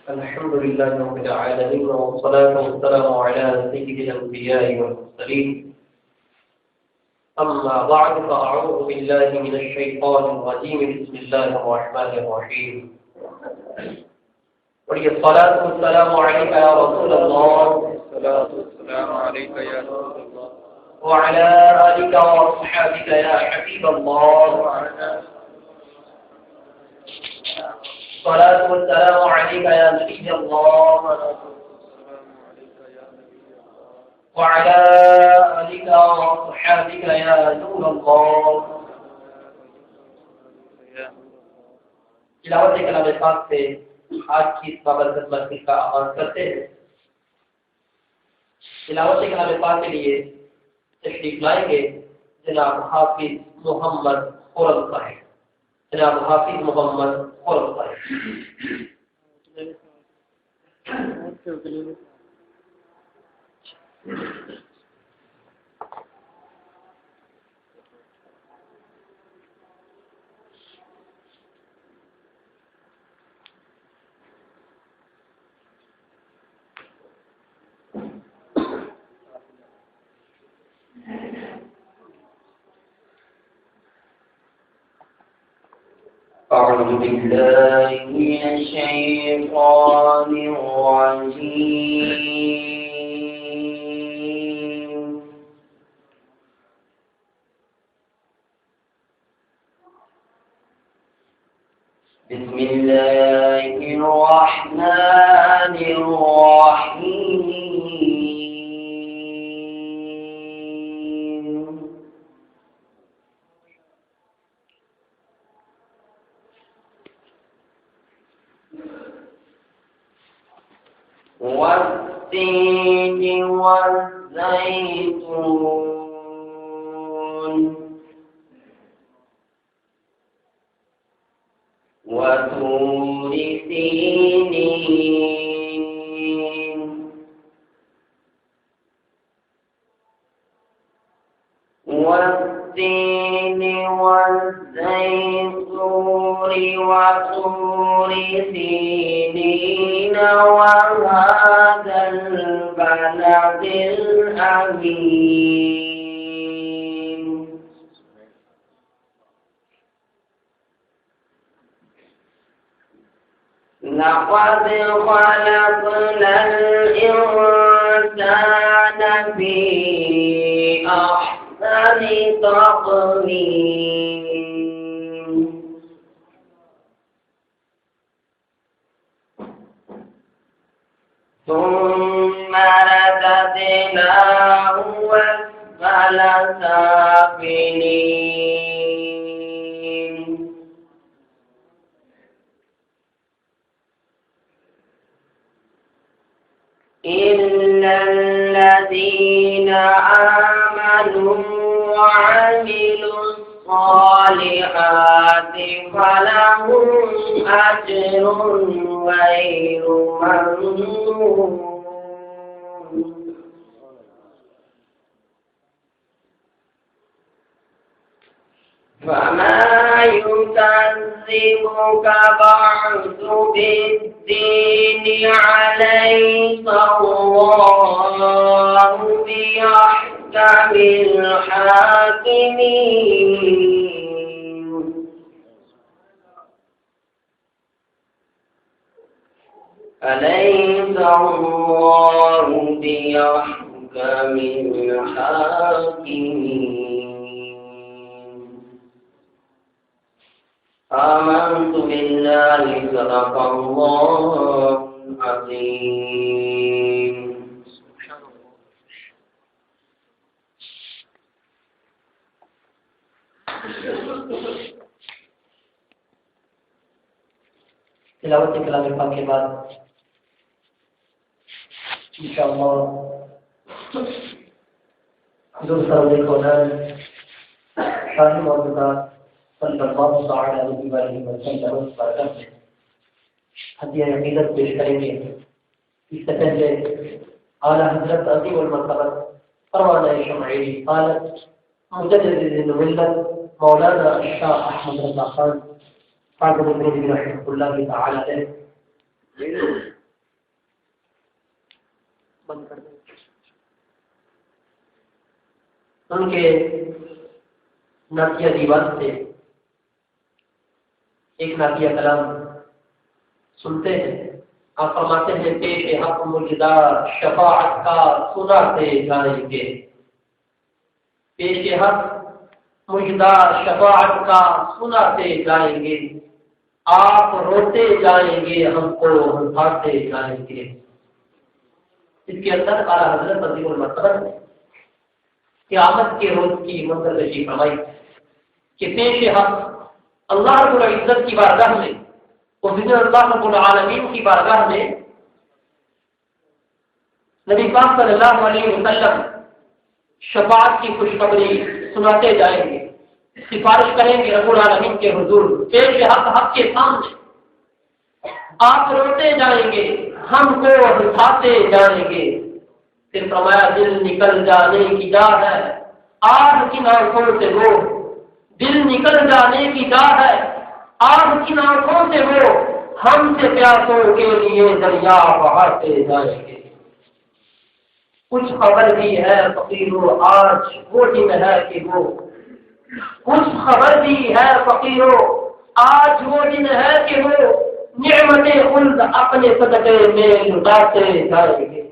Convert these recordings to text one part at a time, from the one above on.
الحمد لله رب العالمين، والصلاة والسلام على سيد الأنبياء والمرسلين. أما بعد، فأعوذ بالله من الشيطان الرجيم. بسم الله الرحمن الرحيم. والصلاة والسلام عليك يا رسول الله، الصلاة والسلام عليك يا رسول الله، وعلى آلك وأصحابك يا حبيب الله. الصلاة والسلام عليك يا نبي الله، وعلى آلك وصحابك يا نور الله. تلاوت کلام پاک سے آج کی اس بابرکت محفل کا آغاز کرتے ہیں. تلاوت کلام پاک کے لیے تشریف لائیں گے جناب حافظ محمد خرم صاحب. جناب حافظ محمد خرم صاحب. أعوذ بالله من الشيطان الرجيم. بسم الله الرحمن الرحيم. والتين والزيتون وطور سينين والتين والزيتون وطور سينين وهذا البلد الأمين. لقد خلقنا الإنسان في أحسن تقويم. ثم رددناه أسفل سافلين. إلا الذين آمنوا وعملوا الصالحات فلهم أجر غير ممنون. فما يكذبك بعد بالدين، عليك الله بأحكم الحاكمين. أليس الله بأحكم الحاكمين. آمنت بالله صدق الله العظيم. تلاوت کلام پاک کے بعد انشاءاللہ حضور صلی اللہ علیہ شاہی موجودات صلی اللہ تعالی علیہ وسلم برکت میں ہدیہ عقیدت پیش کریں گے. اس سے پہلے اعلیٰ حضرت عظیم المرتبہ پروانہ شمعی قالت مجدد الملت مولانا الشاہ احمد رضا خان قادم الدین رحمۃ اللہ تعالی علیہ بند کر دیں۔ ان کے نعتیہ دیوان سے ایک نعتیہ کلام سنتے ہیں۔ آپ فرماتے ہیں پیش حق مجدہ شفاعت کا سناتے جائیں گے، پیش حق مجدہ شفاعت کا سناتے جائیں گے، آپ روتے جائیں گے ہم کو ہنساتے جائیں گے۔ اس کے اندر اعلیٰ حضرت عظیم المرتبہ نے قیامت کے روز کی منظر کشی فرمائی کہ پیش حق اللہ رب العزت کی بارگاہ میں اور اللہ رب العالمین کی بارگاہ میں نبی پاک صلی اللہ علیہ وسلم شفاعت کی خوشخبری سناتے جائیں گے، سفارش کریں گے رب العالمین کے حضور، پیش حق کے سامنے آپ روتے جائیں گے، ہم کو ہنساتے جائیں گے۔ پھر فرمایا دل نکل جانے کی جا ہے آہ کی آنکھوں سے وہ، دل نکل جانے کی جا ہے آہ کی آنکھوں سے وہ، ہم سے پیاسوں کے لیے دریا بہاتے جائیں گے۔ کچھ خبر بھی ہے فقیروں آج وہ دن ہے کہ وہ، کچھ خبر بھی ہے فقیروں آج وہ دن ہے کہ وہ، نعمت خلد اپنے صدقے میں لٹاتے جائیں گے۔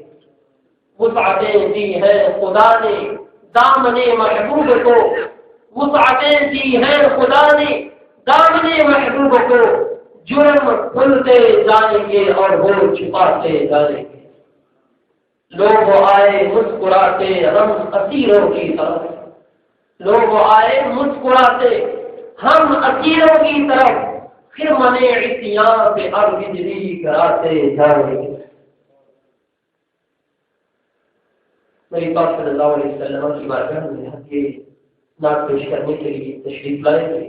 وسعتیں دی ہے خدا نے دامن محبوب کو، وسعتیں دی ہے خدا نے دامن محبوب کو، جرم کھلتے جائیں گے اور وہ چھپاتے جائیں گے۔ لوگ آئے مسکراتے ہم اسیروں کی طرف، لوگ آئے مسکراتے ہم اسیروں کی طرف، پھر منے عصیاں سے ارغجری کراتے جائیں گے۔ میری پاک صلی اللہ علیہ وسلم کی بارگاہ میں یہ نعت پیش کرنے کے لیے تشریف لائے تھے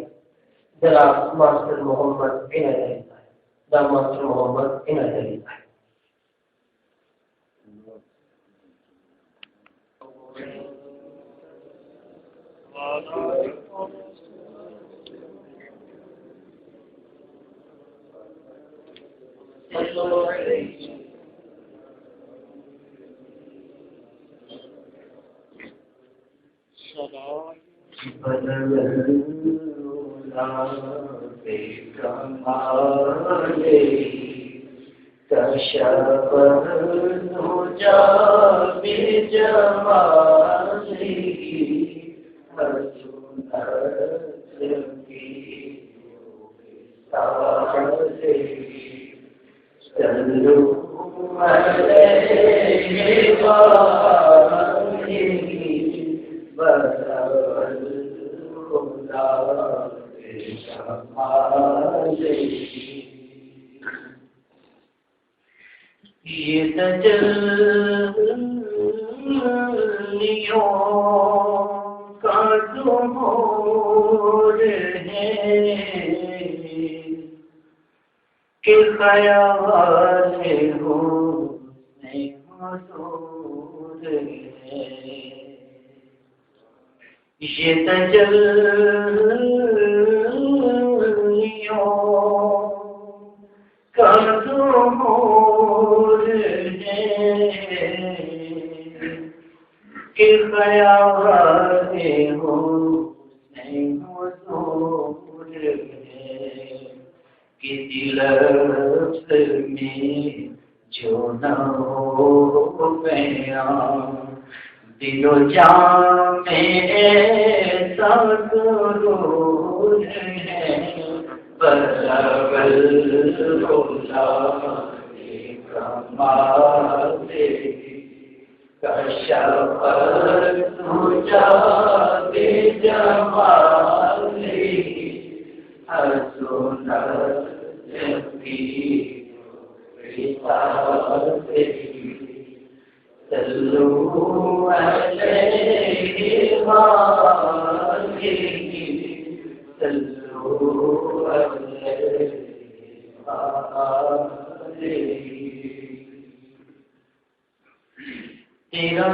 جناب ماسٹر محمد عنایت علی صاحب، جناب ماسٹر محمد عنایت علی صاحب۔ یہ تجلیوں کا ظہور ہے کہ خیال حسن حضور ہے، یہ تجلیوں کا ظہور ہے کہ خیال حسن حضور ہے، کسی لفظ میں جو نہ ہو بیان، دل و جان میں ایسا سرور ہے، بلبل خدا کمال کشف سجاد جمال حسنت کی رسالت صلو علیہ وآلہ صلو علیہ وآلہ۔ تیرا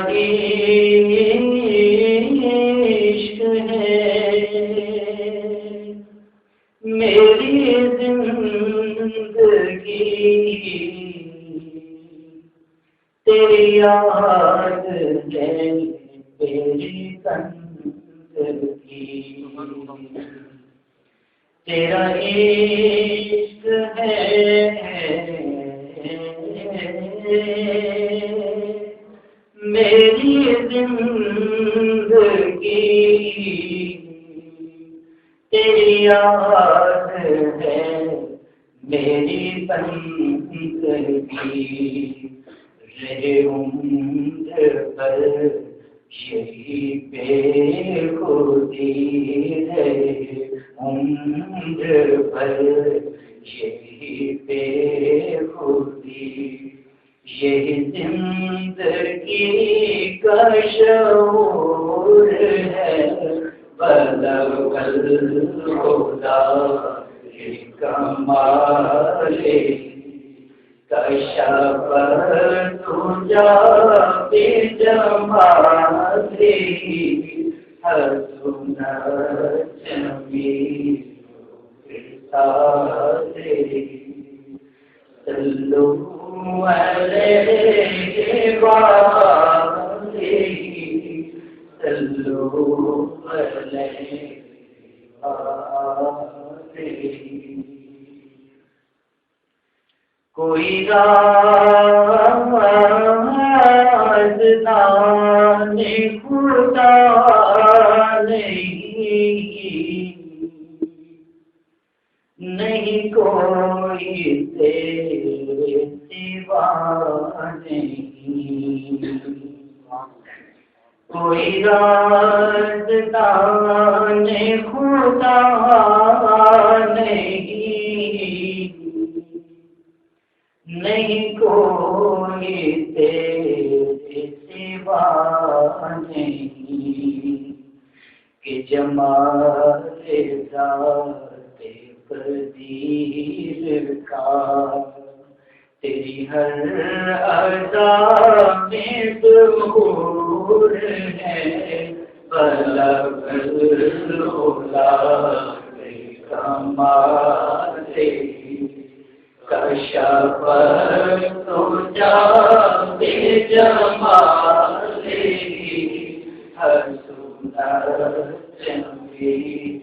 عشق ہے میری زندگی، تیری یاد ہے میری زندگی، تیرا عشق ہے میری زندگی، تیری یاد ہے میری بندگی، رہے عمر پر یہی بے خودی، رہے عمر پر یہی بے خودی، یہی زندگی کا شعور ہے، بلغ الہدیٰ کمال کشف تجا بجمالی، حسن جمیل مثالی، صلو علیہ وآلہ، صلو علیہ وآلہ۔ کوئی رازدان خدا نہیں کوئی تیرے سوا نہیں، کوئی رازدان خدا نہیں کوئی تیرے سوا نہیں، کہ جمال ذات قدیر کا تیری ہر ادا میں ظہور ہے، بلغ العلا کمال کشف تجا بجمالی، حسن جمیل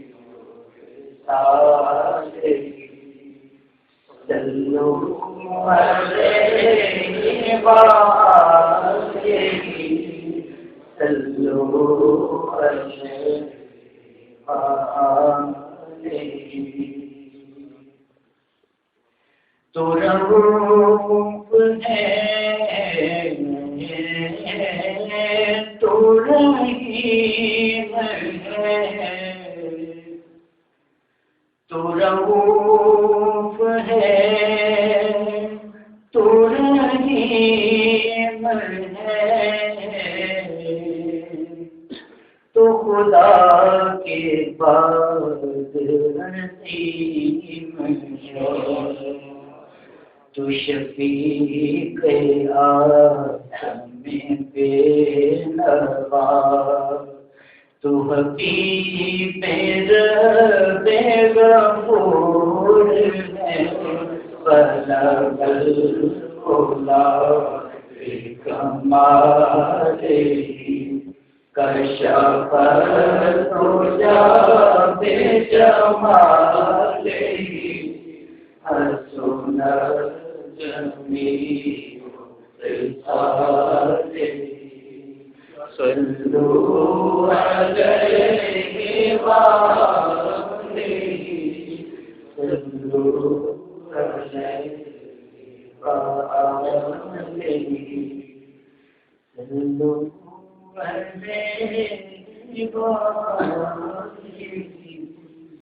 مثالی، صلو علیہ وآلہ، صلو علیہ وآلہ۔ تو رؤوف ہے تو رحیم ہے، تو رؤوف ہے تو رحیم ہے، تو خدا کے بعد رحیم ہے، تو شفیق عالم بے نوا، تو حبیب رب غفور ہے، بلغ العلا کمال کشف تجا بجمال، حسن جمیل مثالی، صلو علیہ وآلہ، صلو علیہ وآلہ، صلو علیہ وآلہ۔